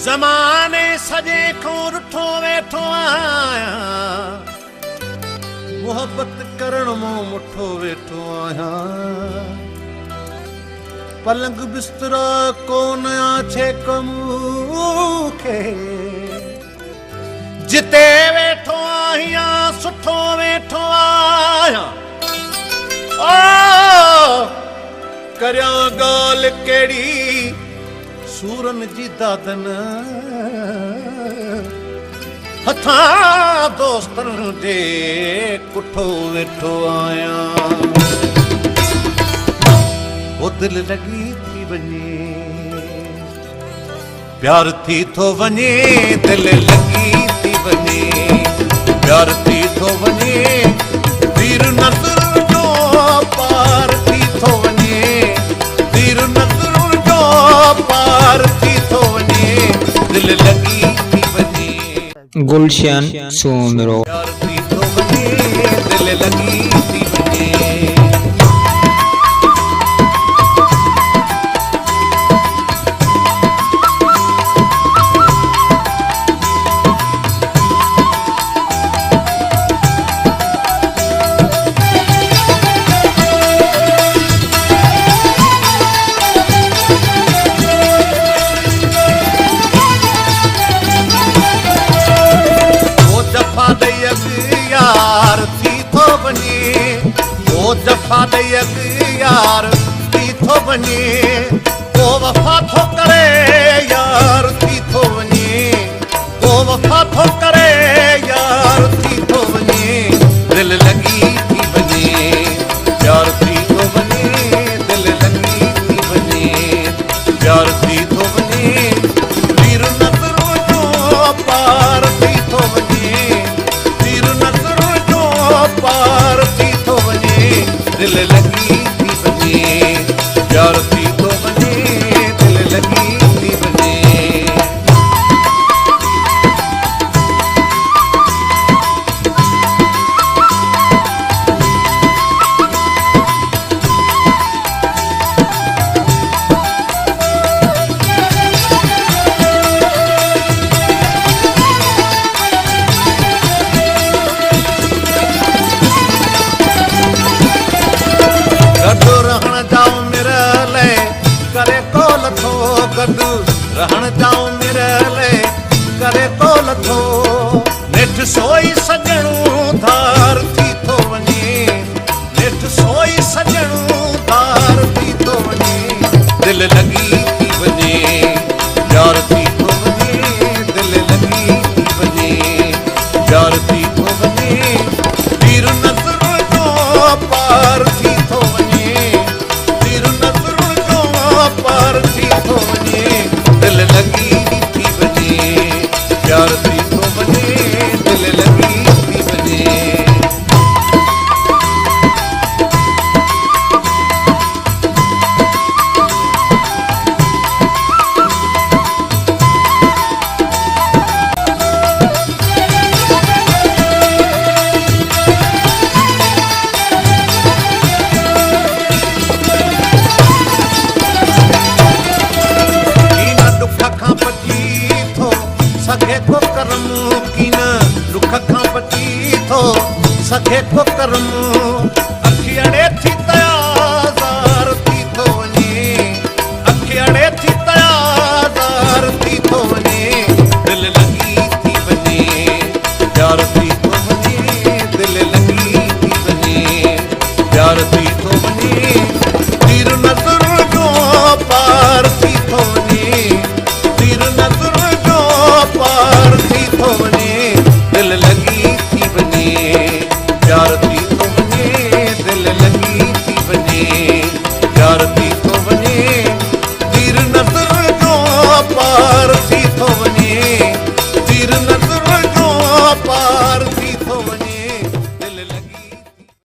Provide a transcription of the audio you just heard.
ज़माने सॼे खां रुठो वेठो आहियां, मुहबत करण मूं मुठो वेठो आहियां। पलंग बिस्तरा कोन आछे कमूंखे, जिते वेठो आहियां सुठो वेठो आहियां। करियां ॻाल्हि कहिड़ी सूरनि जी दादन, हथां दोस्तनि जे कुठो वेठो आहियां। वो दिल लॻी थी वञे, प्यार थी थो वञे, दिल लॻी थी वञे, प्यार थी थो वञे, तीर नज़र जो पार थी थो वञे, तीर नज़र जो पार थी थो वञे, दिल लॻी थी वञे। गुलशन सोमरो प्यार थी थो वञे, दिल लॻी थी वञे। यार थी थो वञे, वो दफ़ा ॾई यार थी थो वञे, वो वफ़ा थो करे यार थी थो वञे, वो वफ़ा थो करे यार थी थो वञे, दिल लॻी थी वञे, प्यार थी थो वञे, दिल लॻी थी वञे, प्यार थी थो वञे, तीर नज़र जो पार थी थो वञे, पार थी थो वञे, दिल लॻी थी वञे, प्यार थी थो वञे, दिल लॻी थी वञे। गॾु रहण जाऊं मिरले करे तो लथो, नेठि सोई सॼणो धार थी थो वञे, नेठि सोई सॼणो धार थी थो वञे, दिल लॻी